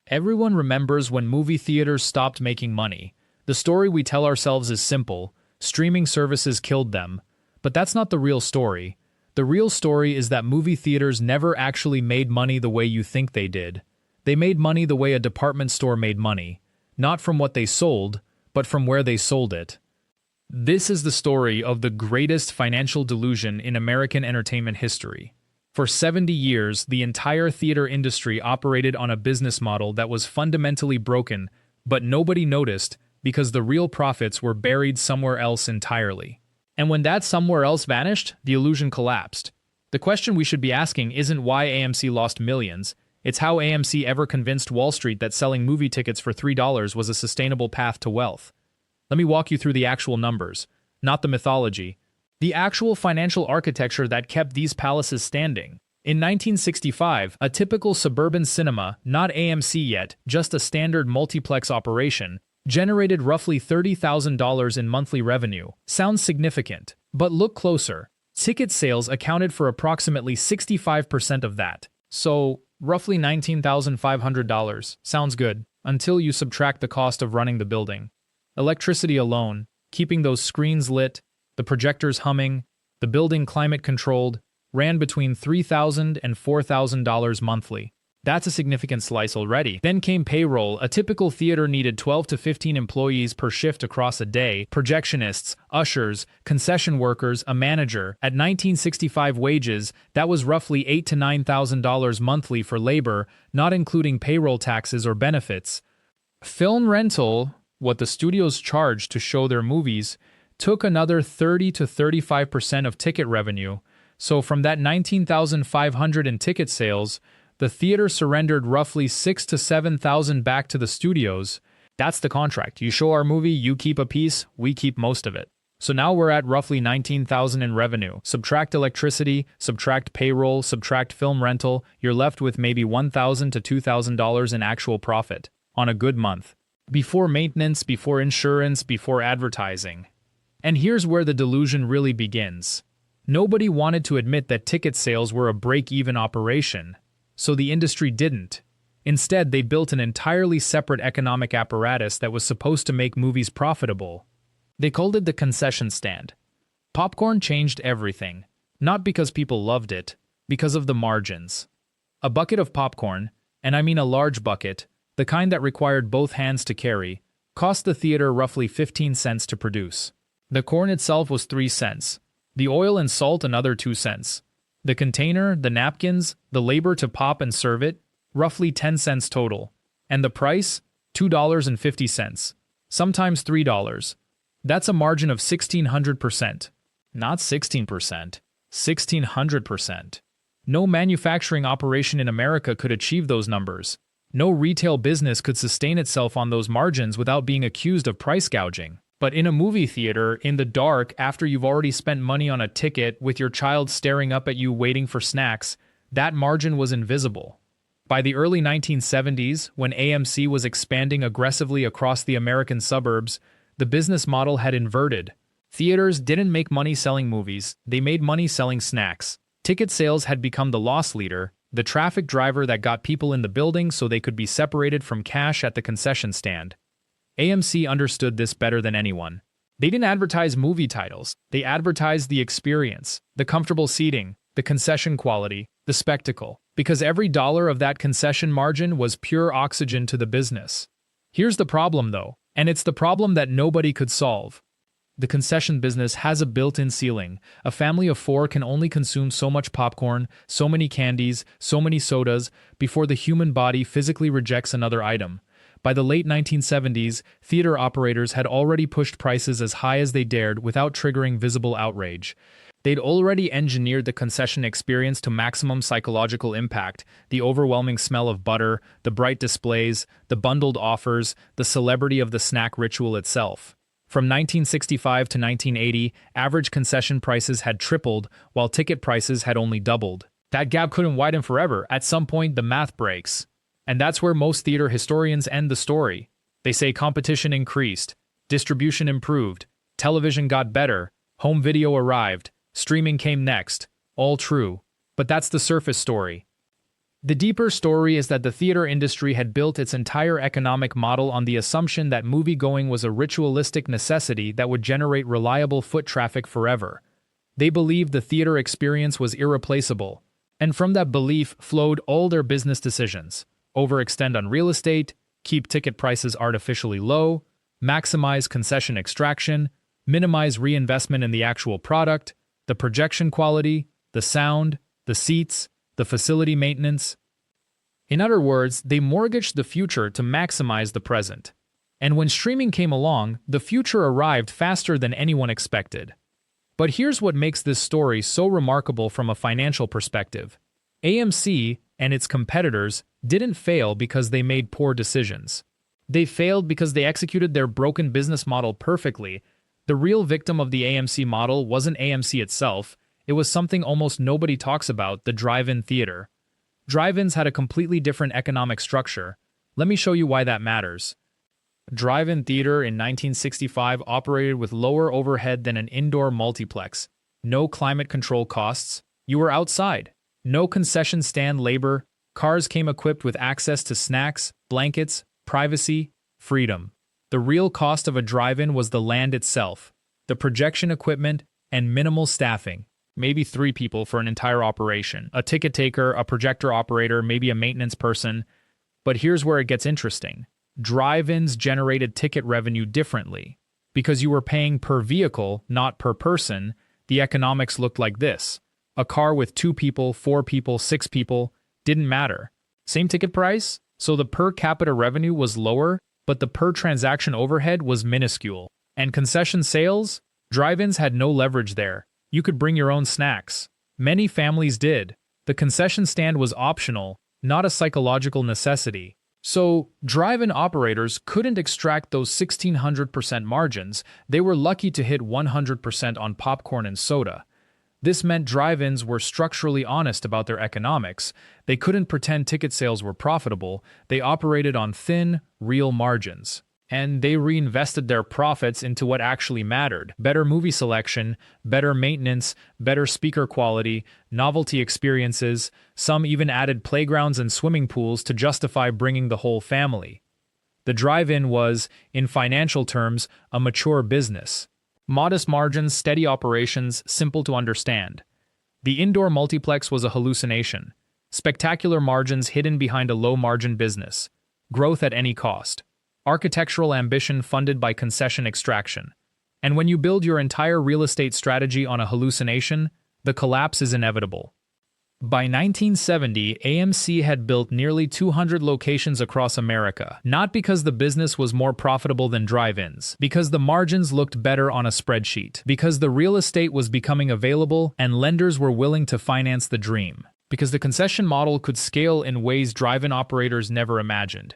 Everyone remembers when movie theaters stopped making money. The story we tell ourselves is simple: streaming services killed them. But that's not the real story. The real story is that movie theaters never actually made money the way you think they did. They made money the way a department store made money. Not from what they sold, but from where they sold it. This is the story of the greatest financial delusion in American entertainment history. For 70 years, the entire theater industry operated on a business model that was fundamentally broken, but nobody noticed because the real profits were buried somewhere else entirely. And when that somewhere else vanished, the illusion collapsed. The question we should be asking isn't why AMC lost millions, it's how AMC ever convinced Wall Street that selling movie tickets for $3 was a sustainable path to wealth. Let me walk you through the actual numbers, not the mythology. The actual financial architecture that kept these palaces standing. In 1965, a typical suburban cinema, not AMC yet, just a standard multiplex operation, generated roughly $30,000 in monthly revenue. Sounds significant, but look closer. Ticket sales accounted for approximately 65% of that. So, roughly $19,500. Sounds good, until you subtract the cost of running the building. Electricity alone, keeping those screens lit, the projectors humming, the building climate-controlled, ran between $3,000 and $4,000 monthly. That's a significant slice already. Then came payroll. A typical theater needed 12 to 15 employees per shift across a day, projectionists, ushers, concession workers, a manager. At 1965 wages, that was roughly $8,000 to $9,000 monthly for labor, not including payroll taxes or benefits. Film rental, what the studios charged to show their movies, took another 30 to 35% of ticket revenue, so from that $19,500 in ticket sales, the theater surrendered roughly $6,000 to $7,000 back to the studios. That's the contract. You show our movie, you keep a piece, we keep most of it. So now we're at roughly $19,000 in revenue. Subtract electricity, subtract payroll, subtract film rental, you're left with maybe $1,000 to $2,000 in actual profit on a good month. Before maintenance, before insurance, before advertising. And here's where the delusion really begins. Nobody wanted to admit that ticket sales were a break-even operation, so the industry didn't. Instead, they built an entirely separate economic apparatus that was supposed to make movies profitable. They called it the concession stand. Popcorn changed everything, not because people loved it, because of the margins. A bucket of popcorn, and I mean a large bucket, the kind that required both hands to carry, cost the theater roughly 15 cents to produce. The corn itself was 3 cents. The oil and salt another 2 cents. The container, the napkins, the labor to pop and serve it, roughly 10 cents total. And the price? $2.50. Sometimes $3. That's a margin of 1,600%. Not 16%. 1,600%. No manufacturing operation in America could achieve those numbers. No retail business could sustain itself on those margins without being accused of price gouging. But in a movie theater, in the dark, after you've already spent money on a ticket with your child staring up at you waiting for snacks, that margin was invisible. By the early 1970s, when AMC was expanding aggressively across the American suburbs, the business model had inverted. Theaters didn't make money selling movies, they made money selling snacks. Ticket sales had become the loss leader, the traffic driver that got people in the building so they could be separated from cash at the concession stand. AMC understood this better than anyone. They didn't advertise movie titles, they advertised the experience, the comfortable seating, the concession quality, the spectacle, because every dollar of that concession margin was pure oxygen to the business. Here's the problem though, and it's the problem that nobody could solve. The concession business has a built-in ceiling. A family of 4 can only consume so much popcorn, so many candies, so many sodas, before the human body physically rejects another item. By the late 1970s, theater operators had already pushed prices as high as they dared without triggering visible outrage. They'd already engineered the concession experience to maximum psychological impact: the overwhelming smell of butter, the bright displays, the bundled offers, the celebrity of the snack ritual itself. From 1965 to 1980, average concession prices had tripled, while ticket prices had only doubled. That gap couldn't widen forever. At some point, the math breaks. And that's where most theater historians end the story. They say competition increased, distribution improved, television got better, home video arrived, streaming came next. All true. But that's the surface story. The deeper story is that the theater industry had built its entire economic model on the assumption that moviegoing was a ritualistic necessity that would generate reliable foot traffic forever. They believed the theater experience was irreplaceable, and from that belief flowed all their business decisions: overextend on real estate, keep ticket prices artificially low, maximize concession extraction, minimize reinvestment in the actual product, the projection quality, the sound, the seats, the facility maintenance. In other words, they mortgaged the future to maximize the present. And when streaming came along, the future arrived faster than anyone expected. But here's what makes this story so remarkable from a financial perspective. AMC and its competitors didn't fail because they made poor decisions. They failed because they executed their broken business model perfectly. The real victim of the AMC model wasn't AMC itself. It was something almost nobody talks about: the drive-in theater. Drive-ins had a completely different economic structure. Let me show you why that matters. A drive-in theater in 1965 operated with lower overhead than an indoor multiplex. No climate control costs. You were outside. No concession stand labor. Cars came equipped with access to snacks, blankets, privacy, freedom. The real cost of a drive-in was the land itself, the projection equipment, and minimal staffing. Maybe 3 people for an entire operation: a ticket taker, a projector operator, maybe a maintenance person. But here's where it gets interesting. Drive-ins generated ticket revenue differently. Because you were paying per vehicle, not per person, the economics looked like this. A car with 2 people, 4 people, 6 people, didn't matter. Same ticket price, so the per capita revenue was lower, but the per transaction overhead was minuscule. And concession sales? Drive-ins had no leverage there. You could bring your own snacks. Many families did. The concession stand was optional, not a psychological necessity. So, drive-in operators couldn't extract those 1,600% margins. They were lucky to hit 100% on popcorn and soda. This meant drive-ins were structurally honest about their economics. They couldn't pretend ticket sales were profitable. They operated on thin, real margins. And they reinvested their profits into what actually mattered: better movie selection, better maintenance, better speaker quality, novelty experiences. Some even added playgrounds and swimming pools to justify bringing the whole family. The drive-in was, in financial terms, a mature business. Modest margins, steady operations, simple to understand. The indoor multiplex was a hallucination. Spectacular margins hidden behind a low-margin business. Growth at any cost. Architectural ambition funded by concession extraction. And when you build your entire real estate strategy on a hallucination, the collapse is inevitable. By 1970, AMC had built nearly 200 locations across America, not because the business was more profitable than drive-ins, because the margins looked better on a spreadsheet, because the real estate was becoming available and lenders were willing to finance the dream, because the concession model could scale in ways drive-in operators never imagined.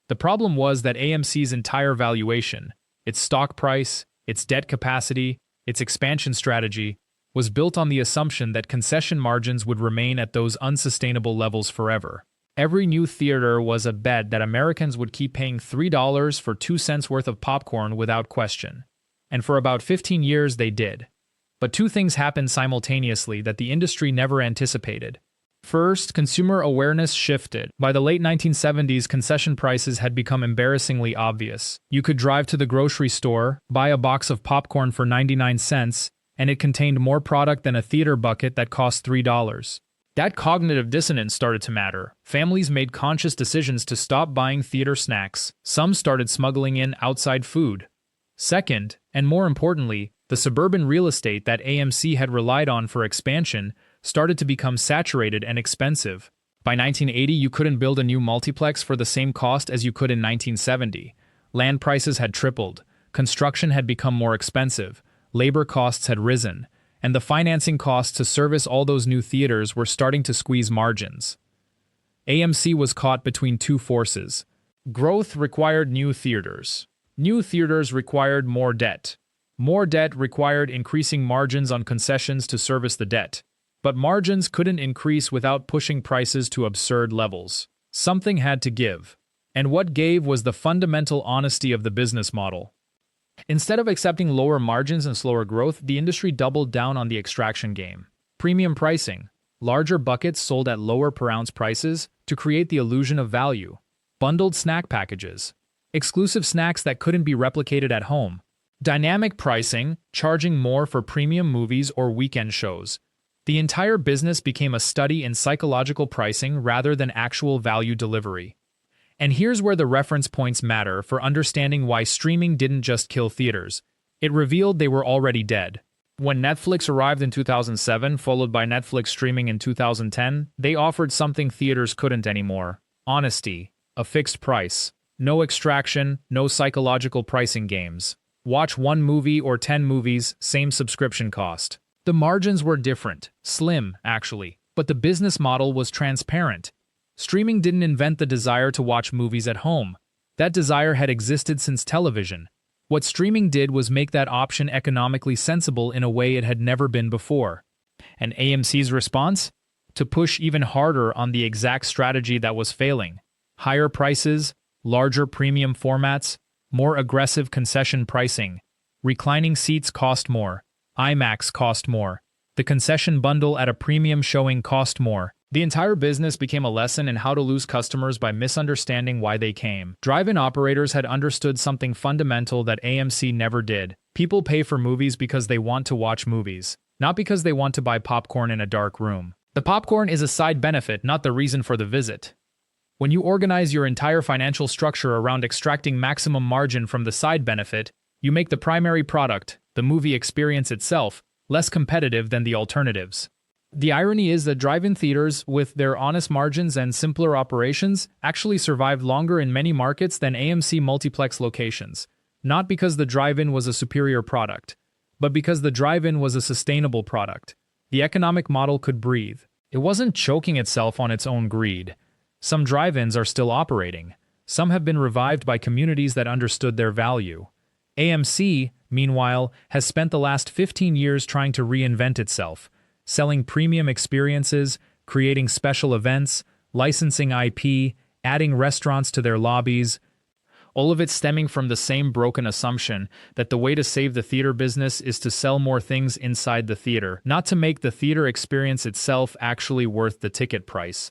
The problem was that AMC's entire valuation, its stock price, its debt capacity, its expansion strategy, was built on the assumption that concession margins would remain at those unsustainable levels forever. Every new theater was a bet that Americans would keep paying $3 for 2 cents worth of popcorn without question. And for about 15 years they did. But 2 things happened simultaneously that the industry never anticipated. First, consumer awareness shifted. By the late 1970s, concession prices had become embarrassingly obvious. You could drive to the grocery store, buy a box of popcorn for 99 cents, and it contained more product than a theater bucket that cost $3. That cognitive dissonance started to matter. Families made conscious decisions to stop buying theater snacks. Some started smuggling in outside food. Second, and more importantly, the suburban real estate that AMC had relied on for expansion started to become saturated and expensive. By 1980, you couldn't build a new multiplex for the same cost as you could in 1970. Land prices had tripled, construction had become more expensive, labor costs had risen, and the financing costs to service all those new theaters were starting to squeeze margins. AMC was caught between 2 forces. Growth required new theaters. New theaters required more debt. More debt required increasing margins on concessions to service the debt. But margins couldn't increase without pushing prices to absurd levels. Something had to give. And what gave was the fundamental honesty of the business model. Instead of accepting lower margins and slower growth, the industry doubled down on the extraction game. Premium pricing. larger buckets sold at lower per ounce prices to create the illusion of value, bundled snack packages, exclusive snacks that couldn't be replicated at home, dynamic pricing, charging more for premium movies or weekend shows. The entire business became a study in psychological pricing rather than actual value delivery. And here's where the reference points matter for understanding why streaming didn't just kill theaters. It revealed they were already dead. When Netflix arrived in 2007, followed by Netflix streaming in 2010, they offered something theaters couldn't anymore: honesty, a fixed price, no extraction, no psychological pricing games. Watch one movie or 10 movies, same subscription cost. The margins were different, slim, actually, but the business model was transparent. Streaming didn't invent the desire to watch movies at home. That desire had existed since television. What streaming did was make that option economically sensible in a way it had never been before. And AMC's response? To push even harder on the exact strategy that was failing. Higher prices, larger premium formats, more aggressive concession pricing. Reclining seats cost more. IMAX cost more. The concession bundle at a premium showing cost more. The entire business became a lesson in how to lose customers by misunderstanding why they came. Drive-in operators had understood something fundamental that AMC never did. People pay for movies because they want to watch movies, not because they want to buy popcorn in a dark room. The popcorn is a side benefit, not the reason for the visit. When you organize your entire financial structure around extracting maximum margin from the side benefit, you make the primary product, the movie experience itself, less competitive than the alternatives. The irony is that drive-in theaters, with their honest margins and simpler operations, actually survived longer in many markets than AMC multiplex locations. Not because the drive-in was a superior product, but because the drive-in was a sustainable product. The economic model could breathe. It wasn't choking itself on its own greed. Some drive-ins are still operating. Some have been revived by communities that understood their value. AMC, meanwhile, has spent the last 15 years trying to reinvent itself, selling premium experiences, creating special events, licensing IP, adding restaurants to their lobbies, all of it stemming from the same broken assumption that the way to save the theater business is to sell more things inside the theater, not to make the theater experience itself actually worth the ticket price.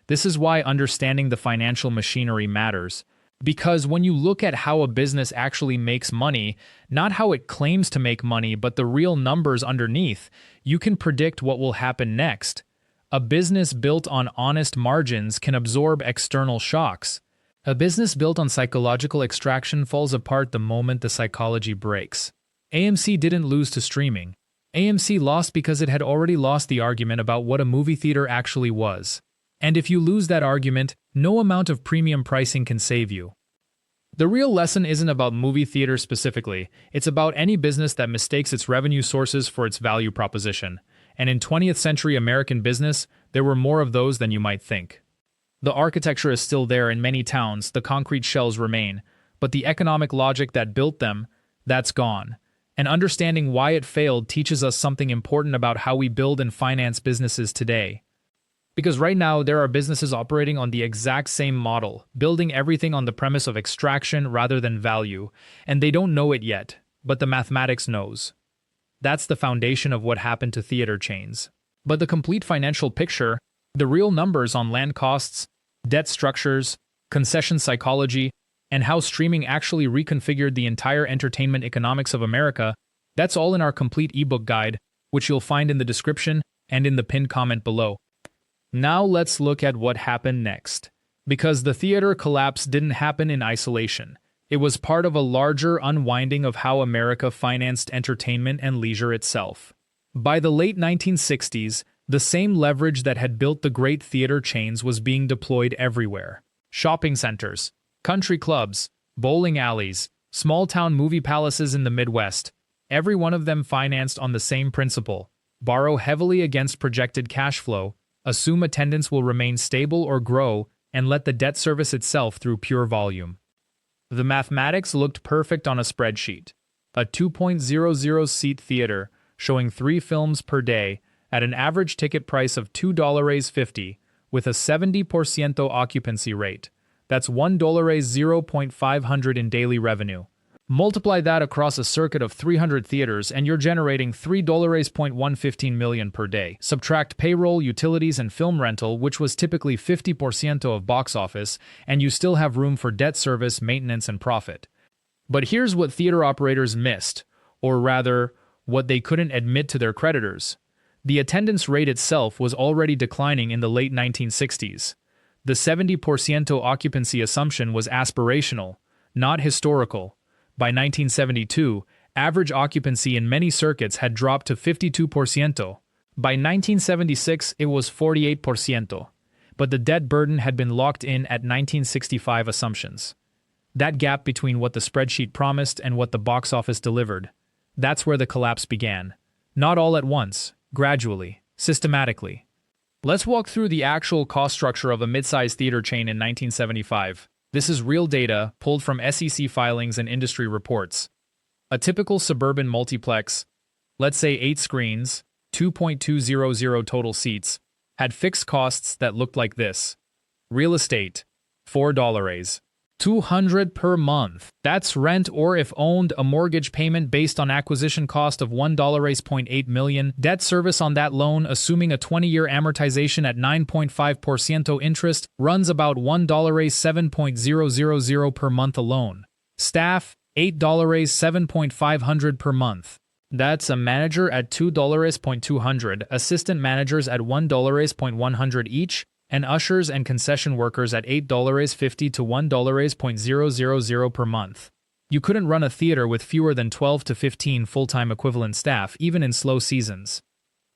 This is why understanding the financial machinery matters. Because when you look at how a business actually makes money, not how it claims to make money, but the real numbers underneath, you can predict what will happen next. A business built on honest margins can absorb external shocks. A business built on psychological extraction falls apart the moment the psychology breaks. AMC didn't lose to streaming. AMC lost because it had already lost the argument about what a movie theater actually was. And if you lose that argument, no amount of premium pricing can save you. The real lesson isn't about movie theaters specifically, it's about any business that mistakes its revenue sources for its value proposition. And in 20th century American business, there were more of those than you might think. The architecture is still there in many towns, the concrete shells remain, but the economic logic that built them, that's gone. And understanding why it failed teaches us something important about how we build and finance businesses today. Because right now, there are businesses operating on the exact same model, building everything on the premise of extraction rather than value, and they don't know it yet, but the mathematics knows. That's the foundation of what happened to theater chains. But the complete financial picture, the real numbers on land costs, debt structures, concession psychology, and how streaming actually reconfigured the entire entertainment economics of America, that's all in our complete ebook guide, which you'll find in the description and in the pinned comment below. Now let's look at what happened next. Because the theater collapse didn't happen in isolation. It was part of a larger unwinding of how America financed entertainment and leisure itself. By the late 1960s, the same leverage that had built the great theater chains was being deployed everywhere. Shopping centers, country clubs, bowling alleys, small-town movie palaces in the Midwest, every one of them financed on the same principle: borrow heavily against projected cash flow, assume attendance will remain stable or grow, and let the debt service itself through pure volume. The mathematics looked perfect on a spreadsheet. A 2.00-seat theater, showing 3 films per day, at an average ticket price of $2.50, with a 70% occupancy rate. That's $1.0500 in daily revenue. Multiply that across a circuit of 300 theaters and you're generating $3.115 million per day. Subtract payroll, utilities, and film rental, which was typically 50% of box office, and you still have room for debt service, maintenance, and profit. But here's what theater operators missed, or rather, what they couldn't admit to their creditors. The attendance rate itself was already declining in the late 1960s. The 70% occupancy assumption was aspirational, not historical. By 1972, average occupancy in many circuits had dropped to 52%. By 1976, it was 48%. But the debt burden had been locked in at 1965 assumptions. That gap between what the spreadsheet promised and what the box office delivered, that's where the collapse began. Not all at once, gradually, systematically. Let's walk through the actual cost structure of a mid-sized theater chain in 1975. This is real data pulled from SEC filings and industry reports. A typical suburban multiplex, let's say 8 screens, 2.200 total seats, had fixed costs that looked like this. Real estate, $4. $200 per month. That's rent, or if owned, a mortgage payment based on acquisition cost of $1.8 million. Debt service on that loan, assuming a 20-year amortization at 9.5% interest, runs about $1.700 per month alone. Staff, $8.750 per month. That's a manager at $2.200, assistant managers at $1.100 each, and ushers and concession workers at $8.50 to $1.000 per month. You couldn't run a theater with fewer than 12 to 15 full-time equivalent staff, even in slow seasons.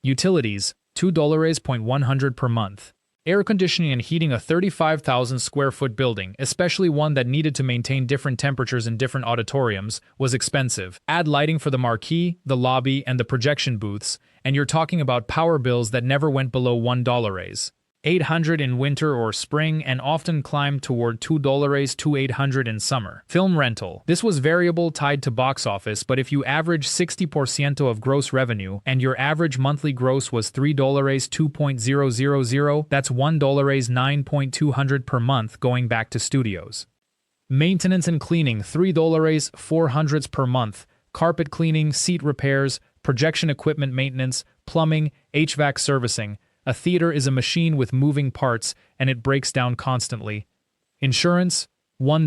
Utilities, $2.100 per month. Air conditioning and heating a 35,000 square foot building, especially one that needed to maintain different temperatures in different auditoriums, was expensive. Add lighting for the marquee, the lobby, and the projection booths, and you're talking about power bills that never went below $1. $800 in winter or spring, and often climbed toward $2 to $800 in summer. Film rental. This was variable, tied to box office, but if you average 60% of gross revenue and your average monthly gross was $2.000, that's $9.900 per month going back to studios. Maintenance and cleaning, $3.400 per month. Carpet cleaning, seat repairs, projection equipment maintenance, plumbing, HVAC servicing. A theater is a machine with moving parts, and it breaks down constantly. Insurance, $1,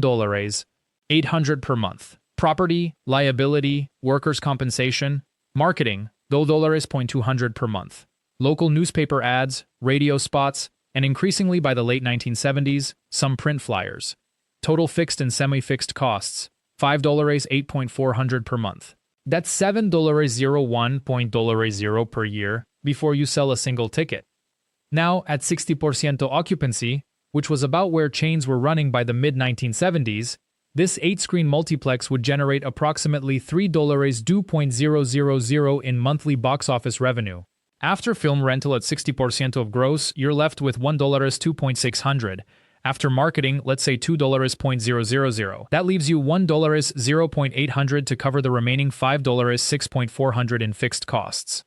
$800 per month. Property, liability, workers' compensation. Marketing, $200 per month. Local newspaper ads, radio spots, and increasingly by the late 1970s, some print flyers. Total fixed and semi-fixed costs, $5, $8.400 per month. That's $7.01 per year before you sell a single ticket. Now, at 60% occupancy, which was about where chains were running by the mid-1970s, this 8-screen multiplex would generate approximately $3.000 in monthly box office revenue. After film rental at 60% of gross, you're left with $2.600. After marketing, let's say $2.000. That leaves you $1.800 to cover the remaining $5.6.400 in fixed costs.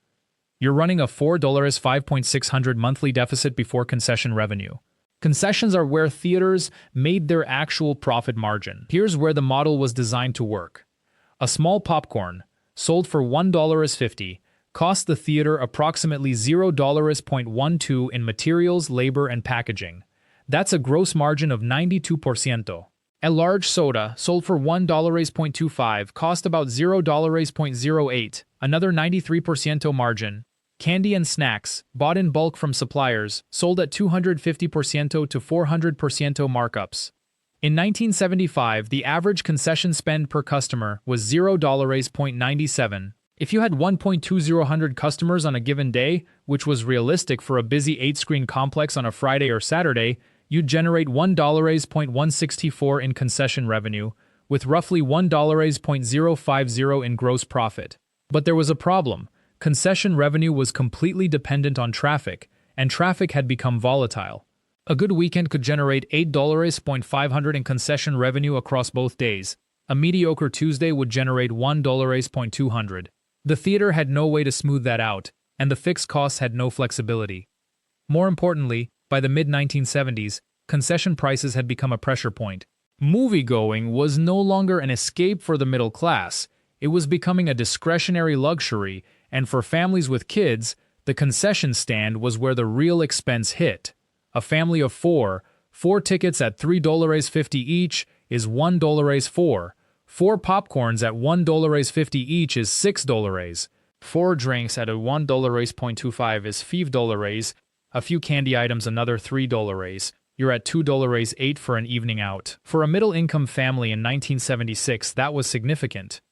You're running a $4.5.600 monthly deficit before concession revenue. Concessions are where theaters made their actual profit margin. Here's where the model was designed to work. A small popcorn, sold for $1.50, cost the theater approximately $0.12 in materials, labor, and packaging. That's a gross margin of 92%. A large soda, sold for $1.25, cost about $0.08, another 93% margin. Candy and snacks, bought in bulk from suppliers, sold at 250% to 400% markups. In 1975, the average concession spend per customer was $0.97. If you had 1,200 customers on a given day, which was realistic for a busy 8-screen complex on a Friday or Saturday, you'd generate $1.164 in concession revenue, with roughly $1.050 in gross profit. But there was a problem. Concession revenue was completely dependent on traffic, and traffic had become volatile. A good weekend could generate $8.500 in concession revenue across both days. A mediocre Tuesday would generate $1.200. The theater had no way to smooth that out, and the fixed costs had no flexibility. More importantly, by the mid-1970s, concession prices had become a pressure point. Moviegoing was no longer an escape for the middle class, it was becoming a discretionary luxury, and for families with kids, the concession stand was where the real expense hit. A family of four tickets at $3.50 each is $1.04. Four popcorns at $1.50 each is $6. Four drinks at a $1.25 is $5. A few candy items another $3. You're at $2.08 for an evening out. For a middle-income family in 1976, that was significant.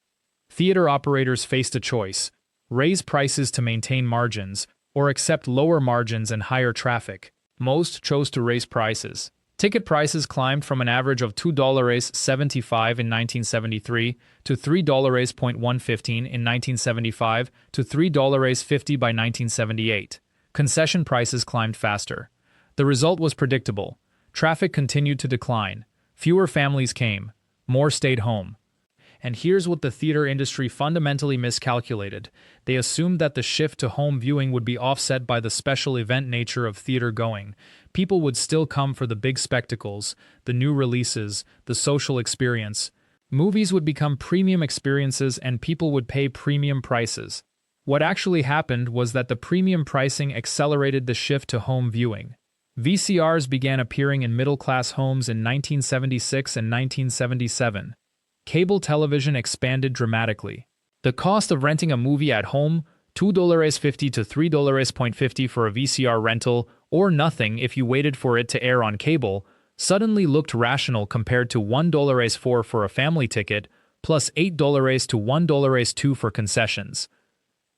Theater operators faced a choice: raise prices to maintain margins, or accept lower margins and higher traffic. Most chose to raise prices. Ticket prices climbed from an average of $2.75 in 1973 to $3.15 in 1975 to $3.50 by 1978. Concession prices climbed faster. The result was predictable. Traffic continued to decline. Fewer families came. More stayed home. And here's what the theater industry fundamentally miscalculated. They assumed that the shift to home viewing would be offset by the special event nature of theater going. People would still come for the big spectacles, the new releases, the social experience. Movies would become premium experiences and people would pay premium prices. What actually happened was that the premium pricing accelerated the shift to home viewing. VCRs began appearing in middle-class homes in 1976 and 1977. Cable television expanded dramatically. The cost of renting a movie at home, $2.50 to $3.50 for a VCR rental, or nothing if you waited for it to air on cable, suddenly looked rational compared to $1.04 for a family ticket, plus $8 to $1.02 for concessions.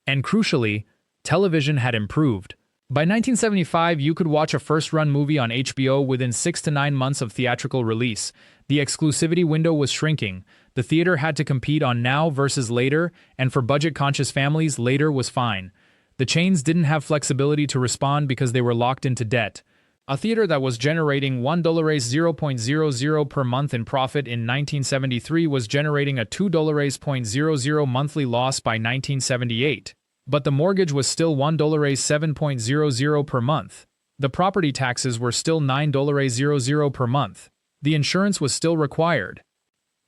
And crucially, television had improved. By 1975, you could watch a first-run movie on HBO within 6 to 9 months of theatrical release. The exclusivity window was shrinking. The theater had to compete on now versus later, and for budget-conscious families, later was fine. The chains didn't have flexibility to respond because they were locked into debt. A theater that was generating $1.00 per month in profit in 1973 was generating a $2.00 monthly loss by 1978. But the mortgage was still $1.07 per month. The property taxes were still $9.00 per month. The insurance was still required.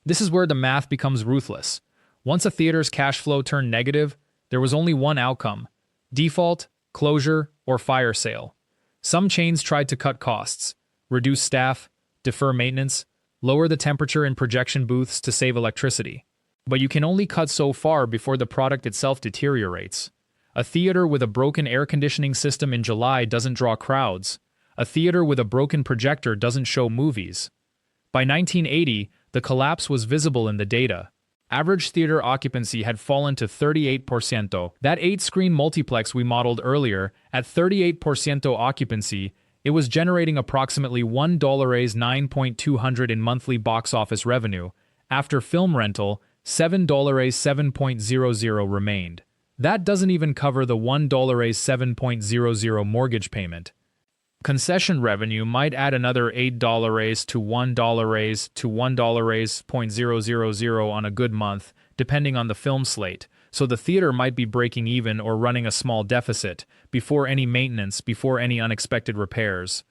This is where the math becomes ruthless. Once a theater's cash flow turned negative, there was only one outcome: default, closure, or fire sale. Some chains tried to cut costs, reduce staff, defer maintenance, lower the temperature in projection booths to save electricity. But you can only cut so far before the product itself deteriorates. A theater with a broken air conditioning system in July doesn't draw crowds. A theater with a broken projector doesn't show movies. By 1980, the collapse was visible in the data. Average theater occupancy had fallen to 38%. That 8-screen multiplex we modeled earlier, at 38% occupancy, it was generating approximately $1.9,200 in monthly box office revenue. After film rental, $7.700 remained. That doesn't even cover the $1.700 mortgage payment. Concession revenue might add another $8 to $1.00 on a good month, depending on the film slate, so the theater might be breaking even or running a small deficit, before any maintenance, before any unexpected repairs.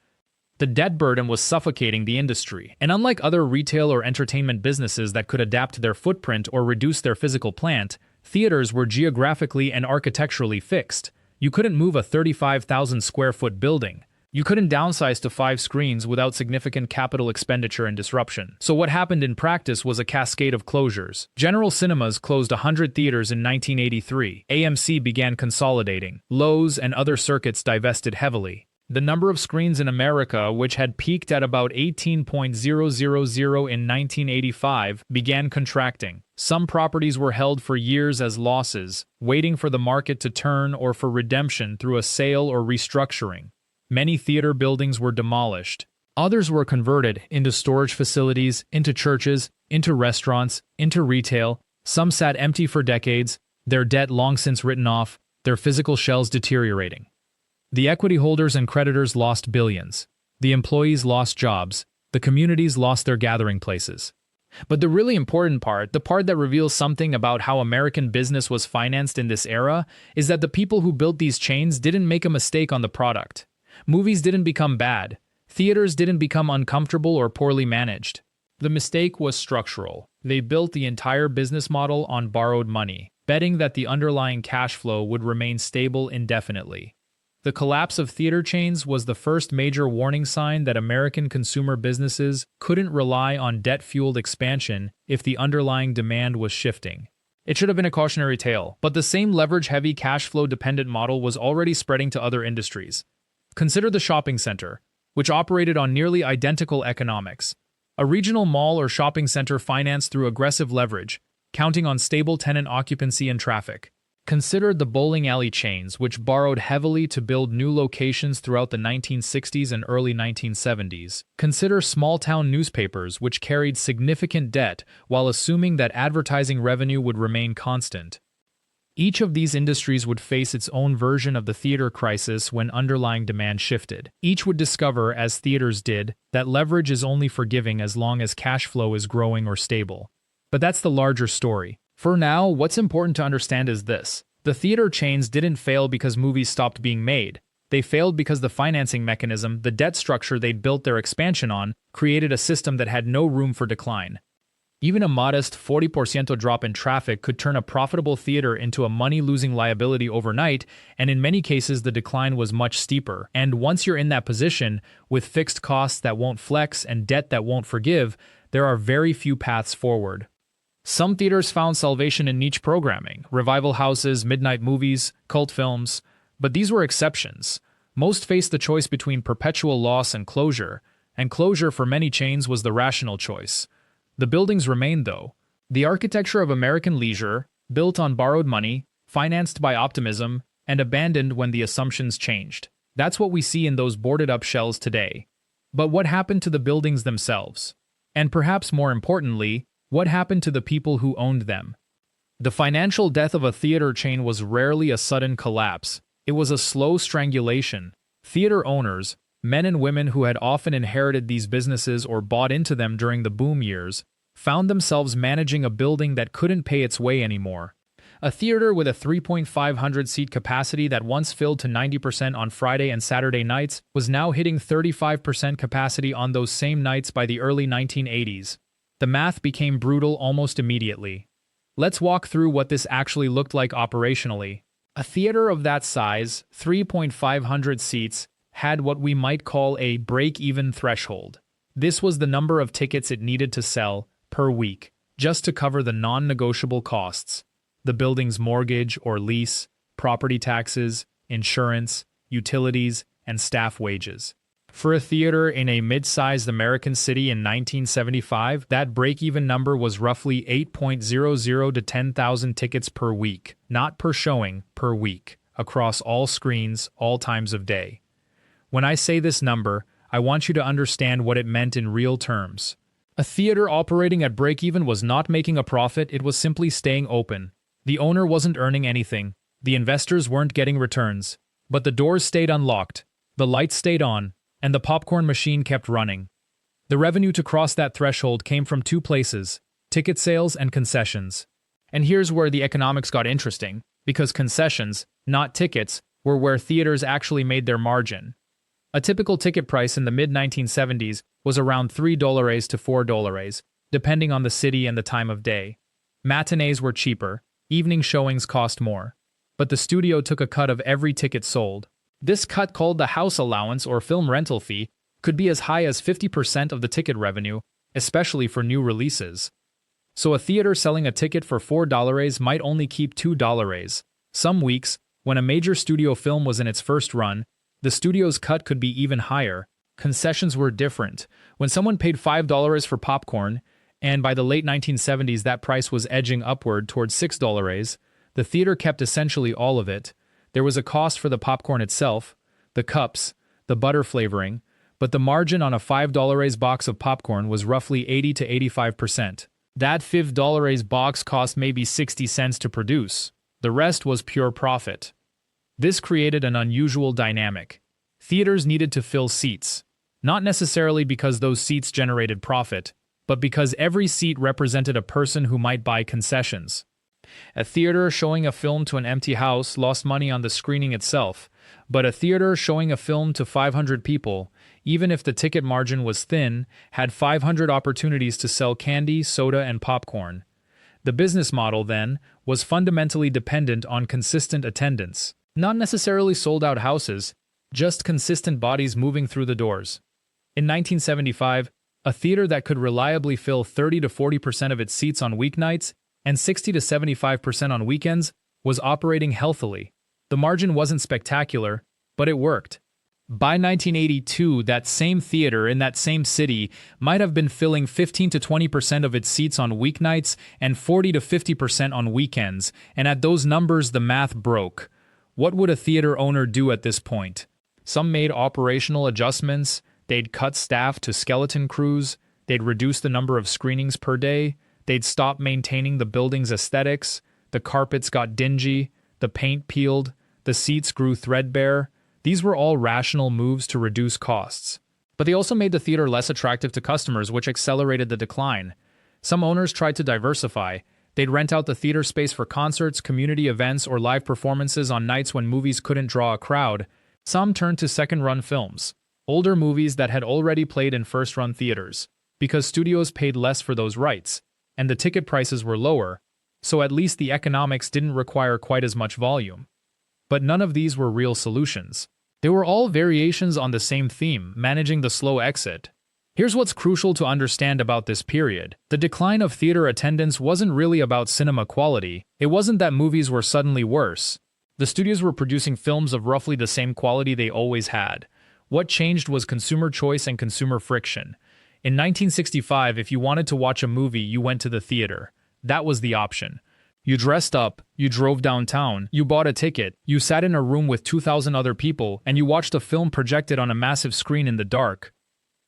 The debt burden was suffocating the industry, and unlike other retail or entertainment businesses that could adapt their footprint or reduce their physical plant, theaters were geographically and architecturally fixed. You couldn't move a 35,000 square foot building. You couldn't downsize to 5 screens without significant capital expenditure and disruption. So what happened in practice was a cascade of closures. General Cinemas closed 100 theaters in 1983. AMC began consolidating. Lowe's and other circuits divested heavily. The number of screens in America, which had peaked at about 18,000 in 1985, began contracting. Some properties were held for years as losses, waiting for the market to turn or for redemption through a sale or restructuring. Many theater buildings were demolished. Others were converted into storage facilities, into churches, into restaurants, into retail. Some sat empty for decades, their debt long since written off, their physical shells deteriorating. The equity holders and creditors lost billions. The employees lost jobs. The communities lost their gathering places. But the really important part, the part that reveals something about how American business was financed in this era, is that the people who built these chains didn't make a mistake on the product. Movies didn't become bad. Theaters didn't become uncomfortable or poorly managed. The mistake was structural. They built the entire business model on borrowed money, betting that the underlying cash flow would remain stable indefinitely. The collapse of theater chains was the first major warning sign that American consumer businesses couldn't rely on debt-fueled expansion if the underlying demand was shifting. It should have been a cautionary tale, but the same leverage-heavy cash flow-dependent model was already spreading to other industries. Consider the shopping center, which operated on nearly identical economics. A regional mall or shopping center financed through aggressive leverage, counting on stable tenant occupancy and traffic. Consider the bowling alley chains, which borrowed heavily to build new locations throughout the 1960s and early 1970s. Consider small-town newspapers, which carried significant debt while assuming that advertising revenue would remain constant. Each of these industries would face its own version of the theater crisis when underlying demand shifted. Each would discover, as theaters did, that leverage is only forgiving as long as cash flow is growing or stable. But that's the larger story. For now, what's important to understand is this. The theater chains didn't fail because movies stopped being made. They failed because the financing mechanism, the debt structure they'd built their expansion on, created a system that had no room for decline. Even a modest 40% drop in traffic could turn a profitable theater into a money-losing liability overnight, and in many cases the decline was much steeper. And once you're in that position, with fixed costs that won't flex and debt that won't forgive, there are very few paths forward. Some theaters found salvation in niche programming, revival houses, midnight movies, cult films, but these were exceptions. Most faced the choice between perpetual loss and closure for many chains was the rational choice. The buildings remained, though. The architecture of American leisure, built on borrowed money, financed by optimism, and abandoned when the assumptions changed. That's what we see in those boarded-up shells today. But what happened to the buildings themselves? And perhaps more importantly, what happened to the people who owned them? The financial death of a theater chain was rarely a sudden collapse. It was a slow strangulation. Theater owners, men and women who had often inherited these businesses or bought into them during the boom years, found themselves managing a building that couldn't pay its way anymore. A theater with a 3,500-seat capacity that once filled to 90% on Friday and Saturday nights was now hitting 35% capacity on those same nights by the early 1980s. The math became brutal almost immediately. Let's walk through what this actually looked like operationally. A theater of that size, 3,500 seats, had what we might call a break-even threshold. This was the number of tickets it needed to sell per week, just to cover the non-negotiable costs: the building's mortgage or lease, property taxes, insurance, utilities, and staff wages. For a theater in a mid-sized American city in 1975, that break-even number was roughly 8,000 to 10,000 tickets per week, not per showing, per week, across all screens, all times of day. When I say this number, I want you to understand what it meant in real terms. A theater operating at break-even was not making a profit, it was simply staying open. The owner wasn't earning anything, the investors weren't getting returns, but the doors stayed unlocked, the lights stayed on, and the popcorn machine kept running. The revenue to cross that threshold came from two places: ticket sales and concessions. And here's where the economics got interesting, because concessions, not tickets, were where theaters actually made their margin. A typical ticket price in the mid-1970s was around $3 to $4, depending on the city and the time of day. Matinees were cheaper, evening showings cost more, but the studio took a cut of every ticket sold. This cut, called the house allowance or film rental fee, could be as high as 50% of the ticket revenue, especially for new releases. So a theater selling a ticket for $4 might only keep $2. Some weeks, when a major studio film was in its first run, the studio's cut could be even higher. Concessions were different. When someone paid $5 for popcorn, and by the late 1970s that price was edging upward towards $6, the theater kept essentially all of it. There was a cost for the popcorn itself, the cups, the butter flavoring, but the margin on a $5 box of popcorn was roughly 80 to 85%. That $5 box cost maybe 60 cents to produce. The rest was pure profit. This created an unusual dynamic. Theaters needed to fill seats, not necessarily because those seats generated profit, but because every seat represented a person who might buy concessions. A theater showing a film to an empty house lost money on the screening itself, but a theater showing a film to 500 people, even if the ticket margin was thin, had 500 opportunities to sell candy, soda, and popcorn. The business model, then, was fundamentally dependent on consistent attendance. Not necessarily sold-out houses, just consistent bodies moving through the doors. In 1975, a theater that could reliably fill 30 to 40% of its seats on weeknights and 60 to 75% on weekends was operating healthily. The margin wasn't spectacular, but it worked. By 1982, that same theater in that same city might have been filling 15 to 20% of its seats on weeknights and 40 to 50% on weekends, and at those numbers the math broke. What would a theater owner do at this point? Some made operational adjustments, they'd cut staff to skeleton crews, they'd reduce the number of screenings per day, they'd stop maintaining the building's aesthetics, the carpets got dingy, the paint peeled, the seats grew threadbare. These were all rational moves to reduce costs. But they also made the theater less attractive to customers, which accelerated the decline. Some owners tried to diversify. They'd rent out the theater space for concerts, community events, or live performances on nights when movies couldn't draw a crowd. Some turned to second-run films, older movies that had already played in first-run theaters, because studios paid less for those rights, and the ticket prices were lower, so at least the economics didn't require quite as much volume. But none of these were real solutions. They were all variations on the same theme, managing the slow exit. Here's what's crucial to understand about this period. The decline of theater attendance wasn't really about cinema quality. It wasn't that movies were suddenly worse. The studios were producing films of roughly the same quality they always had. What changed was consumer choice and consumer friction. In 1965, if you wanted to watch a movie, you went to the theater. That was the option. You dressed up, you drove downtown, you bought a ticket, you sat in a room with 2,000 other people, and you watched a film projected on a massive screen in the dark.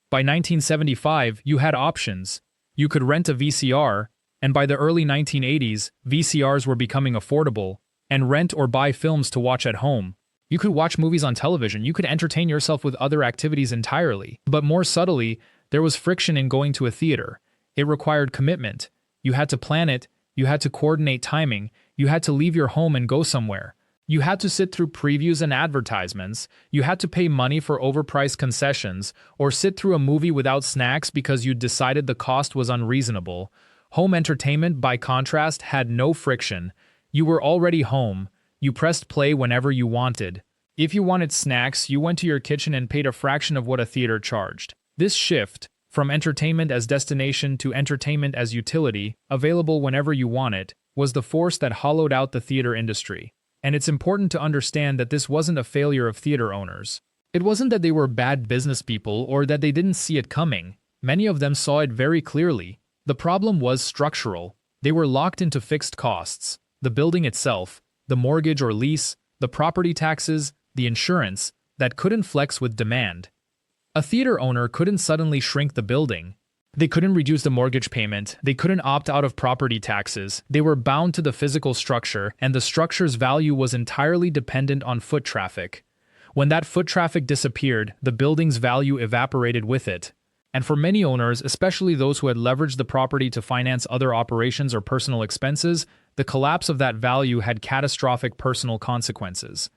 By 1975, you had options. You could rent a VCR, and by the early 1980s, VCRs were becoming affordable, and rent or buy films to watch at home. You could watch movies on television, you could entertain yourself with other activities entirely. But more subtly, there was friction in going to a theater. It required commitment. You had to plan it, you had to coordinate timing, you had to leave your home and go somewhere. You had to sit through previews and advertisements, you had to pay money for overpriced concessions, or sit through a movie without snacks because you'd decided the cost was unreasonable. Home entertainment, by contrast, had no friction. You were already home. You pressed play whenever you wanted. If you wanted snacks, you went to your kitchen and paid a fraction of what a theater charged. This shift, from entertainment as destination to entertainment as utility, available whenever you want it, was the force that hollowed out the theater industry. And it's important to understand that this wasn't a failure of theater owners. It wasn't that they were bad business people or that they didn't see it coming. Many of them saw it very clearly. The problem was structural. They were locked into fixed costs. The building itself, the mortgage or lease, the property taxes, the insurance, that couldn't flex with demand. A theater owner couldn't suddenly shrink the building. They couldn't reduce the mortgage payment. They couldn't opt out of property taxes. They were bound to the physical structure, and the structure's value was entirely dependent on foot traffic. When that foot traffic disappeared, the building's value evaporated with it. And for many owners, especially those who had leveraged the property to finance other operations or personal expenses, the collapse of that value had catastrophic personal consequences.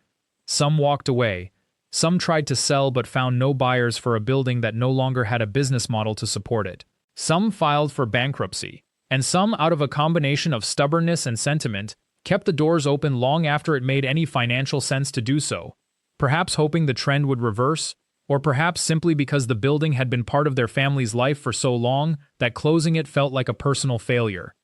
Some walked away. Some tried to sell but found no buyers for a building that no longer had a business model to support it. Some filed for bankruptcy, and some, out of a combination of stubbornness and sentiment, kept the doors open long after it made any financial sense to do so, perhaps hoping the trend would reverse, or perhaps simply because the building had been part of their family's life for so long that closing it felt like a personal failure.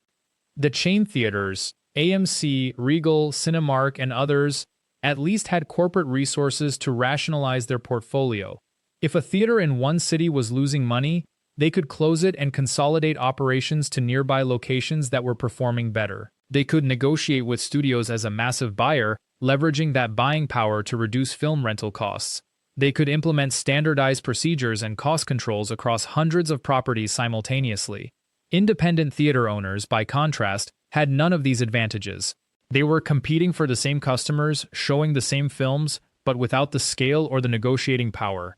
The chain theaters, AMC, Regal, Cinemark, and others, at least had corporate resources to rationalize their portfolio. If a theater in one city was losing money, they could close it and consolidate operations to nearby locations that were performing better. They could negotiate with studios as a massive buyer, leveraging that buying power to reduce film rental costs. They could implement standardized procedures and cost controls across hundreds of properties simultaneously. Independent theater owners, by contrast, had none of these advantages. They were competing for the same customers, showing the same films, but without the scale or the negotiating power.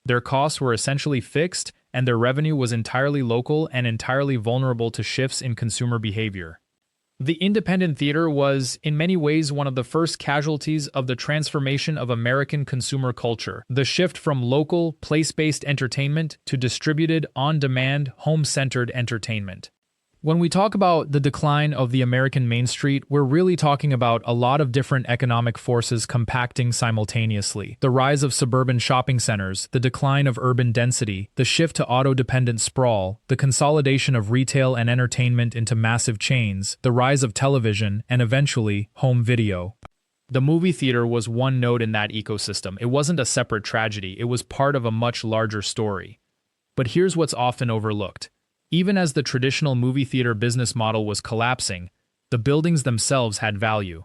Their costs were essentially fixed, and their revenue was entirely local and entirely vulnerable to shifts in consumer behavior. The independent theater was, in many ways, one of the first casualties of the transformation of American consumer culture, the shift from local, place-based entertainment to distributed, on-demand, home-centered entertainment. When we talk about the decline of the American Main Street, we're really talking about a lot of different economic forces compacting simultaneously. The rise of suburban shopping centers, the decline of urban density, the shift to auto-dependent sprawl, the consolidation of retail and entertainment into massive chains, the rise of television, and eventually, home video. The movie theater was one node in that ecosystem. It wasn't a separate tragedy, it was part of a much larger story. But here's what's often overlooked. Even as the traditional movie theater business model was collapsing, the buildings themselves had value.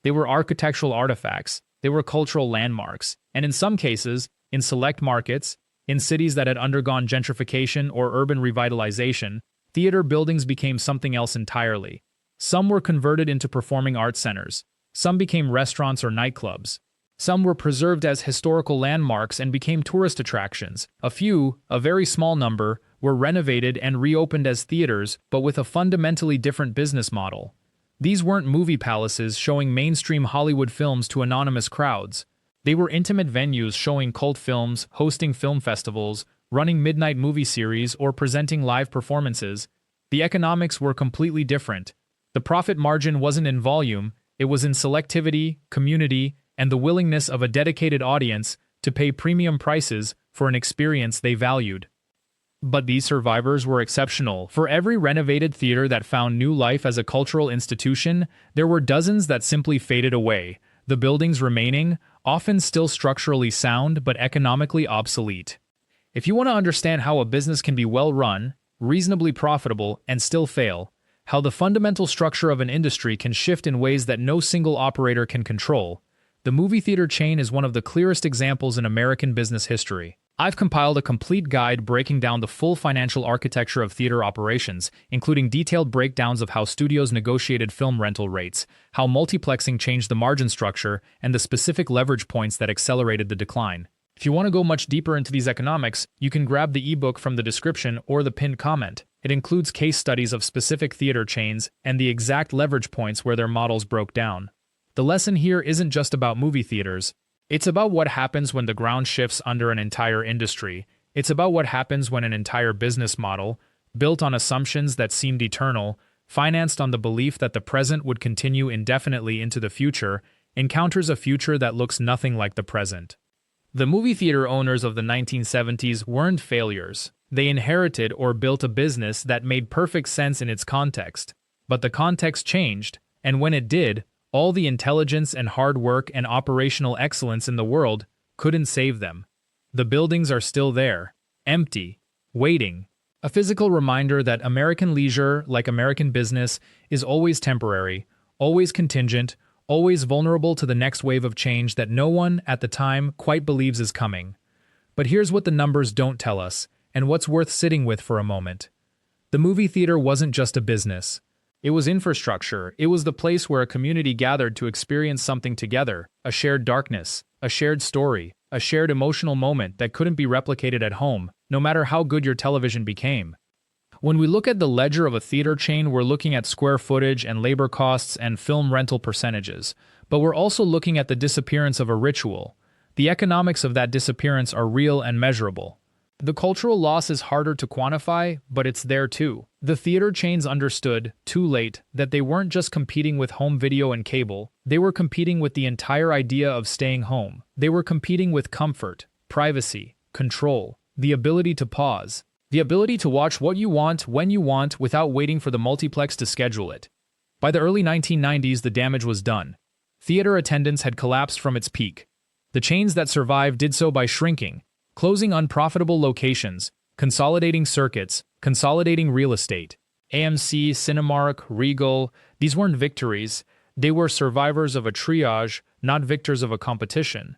They were architectural artifacts, they were cultural landmarks, and in some cases, in select markets, in cities that had undergone gentrification or urban revitalization, theater buildings became something else entirely. Some were converted into performing arts centers, some became restaurants or nightclubs, some were preserved as historical landmarks and became tourist attractions. A few, a very small number, were renovated and reopened as theaters, but with a fundamentally different business model. These weren't movie palaces showing mainstream Hollywood films to anonymous crowds. They were intimate venues showing cult films, hosting film festivals, running midnight movie series, or presenting live performances. The economics were completely different. The profit margin wasn't in volume, it was in selectivity, community, and the willingness of a dedicated audience to pay premium prices for an experience they valued. But these survivors were exceptional. For every renovated theater that found new life as a cultural institution, there were dozens that simply faded away, the buildings remaining, often still structurally sound but economically obsolete. If you want to understand how a business can be well run, reasonably profitable, and still fail, how the fundamental structure of an industry can shift in ways that no single operator can control, the movie theater chain is one of the clearest examples in American business history. I've compiled a complete guide breaking down the full financial architecture of theater operations, including detailed breakdowns of how studios negotiated film rental rates, how multiplexing changed the margin structure, and the specific leverage points that accelerated the decline. If you want to go much deeper into these economics, you can grab the ebook from the description or the pinned comment. It includes case studies of specific theater chains and the exact leverage points where their models broke down. The lesson here isn't just about movie theaters. It's about what happens when the ground shifts under an entire industry. It's about what happens when an entire business model, built on assumptions that seemed eternal, financed on the belief that the present would continue indefinitely into the future, encounters a future that looks nothing like the present. The movie theater owners of the 1970s weren't failures. They inherited or built a business that made perfect sense in its context. But the context changed, and when it did, all the intelligence and hard work and operational excellence in the world couldn't save them. The buildings are still there, empty, waiting. A physical reminder that American leisure, like American business, is always temporary, always contingent, always vulnerable to the next wave of change that no one, at the time, quite believes is coming. But here's what the numbers don't tell us, and what's worth sitting with for a moment. The movie theater wasn't just a business. It was infrastructure. It was the place where a community gathered to experience something together, a shared darkness, a shared story, a shared emotional moment that couldn't be replicated at home, no matter how good your television became. When we look at the ledger of a theater chain, we're looking at square footage and labor costs and film rental percentages, but we're also looking at the disappearance of a ritual. The economics of that disappearance are real and measurable. The cultural loss is harder to quantify, but it's there too. The theater chains understood, too late, that they weren't just competing with home video and cable, they were competing with the entire idea of staying home. They were competing with comfort, privacy, control, the ability to pause, the ability to watch what you want when you want without waiting for the multiplex to schedule it. By the early 1990s, the damage was done. Theater attendance had collapsed from its peak. The chains that survived did so by shrinking, closing unprofitable locations, consolidating circuits, consolidating real estate. AMC, Cinemark, Regal, these weren't victories, they were survivors of a triage, not victors of a competition.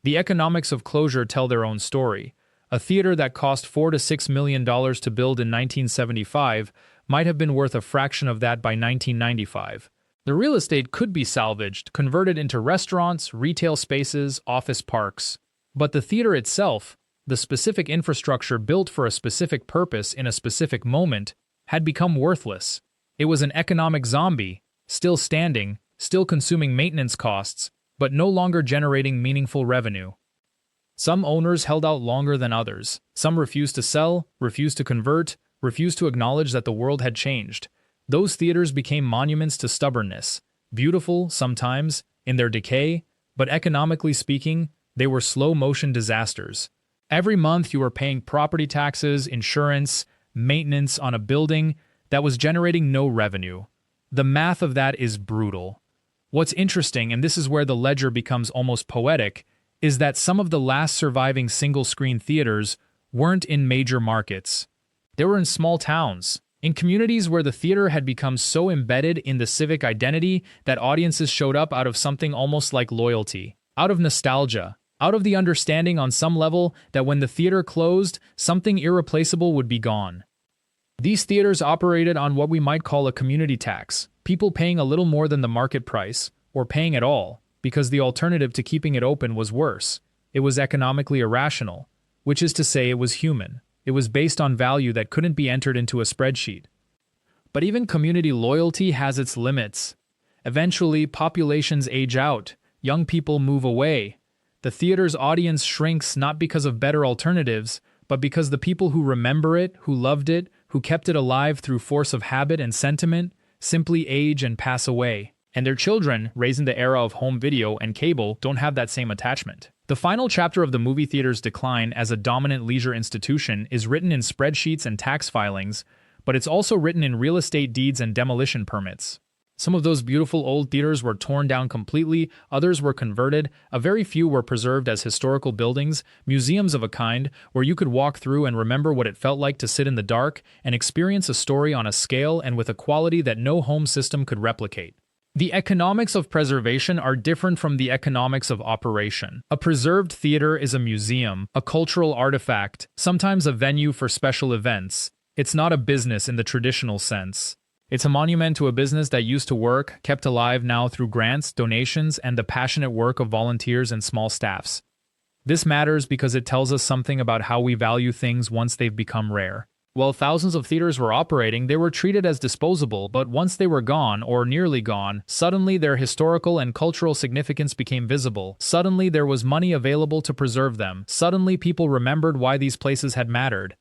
The economics of closure tell their own story. A theater that cost $4 to $6 million to build in 1975 might have been worth a fraction of that by 1995. The real estate could be salvaged, converted into restaurants, retail spaces, office parks. But the theater itself, the specific infrastructure built for a specific purpose in a specific moment, had become worthless. It was an economic zombie, still standing, still consuming maintenance costs, but no longer generating meaningful revenue. Some owners held out longer than others. Some refused to sell, refused to convert, refused to acknowledge that the world had changed. Those theaters became monuments to stubbornness, beautiful, sometimes, in their decay, but economically speaking, they were slow-motion disasters. Every month you were paying property taxes, insurance, maintenance on a building that was generating no revenue. The math of that is brutal. What's interesting, and this is where the ledger becomes almost poetic, is that some of the last surviving single-screen theaters weren't in major markets. They were in small towns, in communities where the theater had become so embedded in the civic identity that audiences showed up out of something almost like loyalty, out of nostalgia, out of the understanding on some level that when the theater closed, something irreplaceable would be gone. These theaters operated on what we might call a community tax, people paying a little more than the market price, or paying at all, because the alternative to keeping it open was worse. It was economically irrational, which is to say it was human. It was based on value that couldn't be entered into a spreadsheet. But even community loyalty has its limits. Eventually, populations age out, young people move away. The theater's audience shrinks not because of better alternatives, but because the people who remember it, who loved it, who kept it alive through force of habit and sentiment, simply age and pass away. And their children, raised in the era of home video and cable, don't have that same attachment. The final chapter of the movie theater's decline as a dominant leisure institution is written in spreadsheets and tax filings, but it's also written in real estate deeds and demolition permits. Some of those beautiful old theaters were torn down completely, others were converted, a very few were preserved as historical buildings, museums of a kind, where you could walk through and remember what it felt like to sit in the dark and experience a story on a scale and with a quality that no home system could replicate. The economics of preservation are different from the economics of operation. A preserved theater is a museum, a cultural artifact, sometimes a venue for special events. It's not a business in the traditional sense. It's a monument to a business that used to work, kept alive now through grants, donations, and the passionate work of volunteers and small staffs. This matters because it tells us something about how we value things once they've become rare. While thousands of theaters were operating, they were treated as disposable, but once they were gone, or nearly gone, suddenly their historical and cultural significance became visible. Suddenly there was money available to preserve them. Suddenly people remembered why these places had mattered.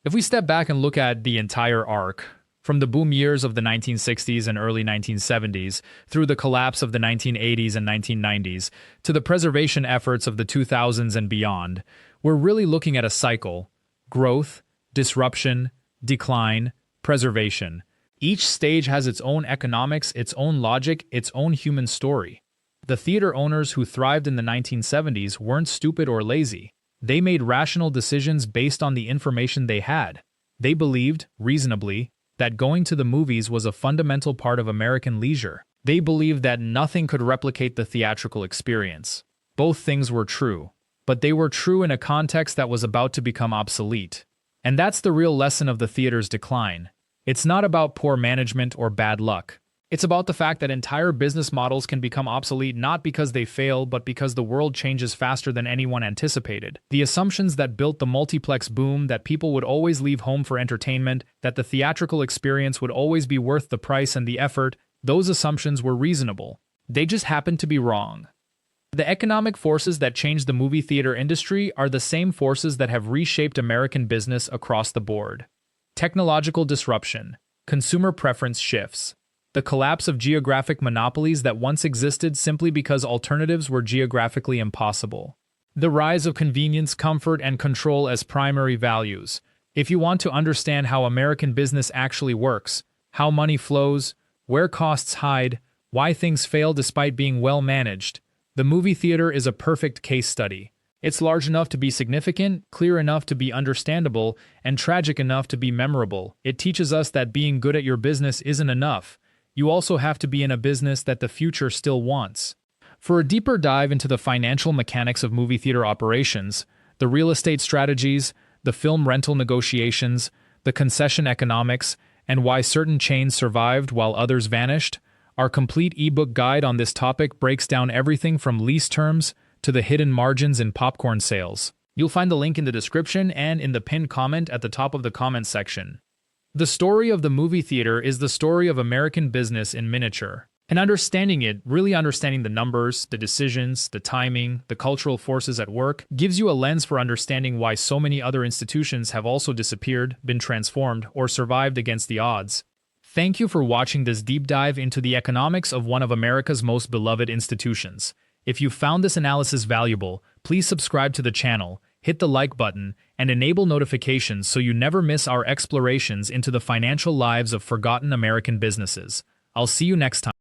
If we step back and look at the entire arc, from the boom years of the 1960s and early 1970s, through the collapse of the 1980s and 1990s, to the preservation efforts of the 2000s and beyond, we're really looking at a cycle: growth, disruption, decline, preservation. Each stage has its own economics, its own logic, its own human story. The theater owners who thrived in the 1970s weren't stupid or lazy. They made rational decisions based on the information they had. They believed, reasonably, that going to the movies was a fundamental part of American leisure. They believed that nothing could replicate the theatrical experience. Both things were true, but they were true in a context that was about to become obsolete. And that's the real lesson of the theater's decline. It's not about poor management or bad luck. It's about the fact that entire business models can become obsolete not because they fail, but because the world changes faster than anyone anticipated. The assumptions that built the multiplex boom, that people would always leave home for entertainment, that the theatrical experience would always be worth the price and the effort, those assumptions were reasonable. They just happened to be wrong. The economic forces that changed the movie theater industry are the same forces that have reshaped American business across the board. Technological disruption, consumer preference shifts, the collapse of geographic monopolies that once existed simply because alternatives were geographically impossible. The rise of convenience, comfort, and control as primary values. If you want to understand how American business actually works, how money flows, where costs hide, why things fail despite being well managed, the movie theater is a perfect case study. It's large enough to be significant, clear enough to be understandable, and tragic enough to be memorable. It teaches us that being good at your business isn't enough. You also have to be in a business that the future still wants. For a deeper dive into the financial mechanics of movie theater operations, the real estate strategies, the film rental negotiations, the concession economics, and why certain chains survived while others vanished, our complete ebook guide on this topic breaks down everything from lease terms to the hidden margins in popcorn sales. You'll find the link in the description and in the pinned comment at the top of the comment section. The story of the movie theater is the story of American business in miniature. And understanding it, really understanding the numbers, the decisions, the timing, the cultural forces at work, gives you a lens for understanding why so many other institutions have also disappeared, been transformed, or survived against the odds. Thank you for watching this deep dive into the economics of one of America's most beloved institutions. If you found this analysis valuable, please subscribe to the channel, hit the like button, and enable notifications so you never miss our explorations into the financial lives of forgotten American businesses. I'll see you next time.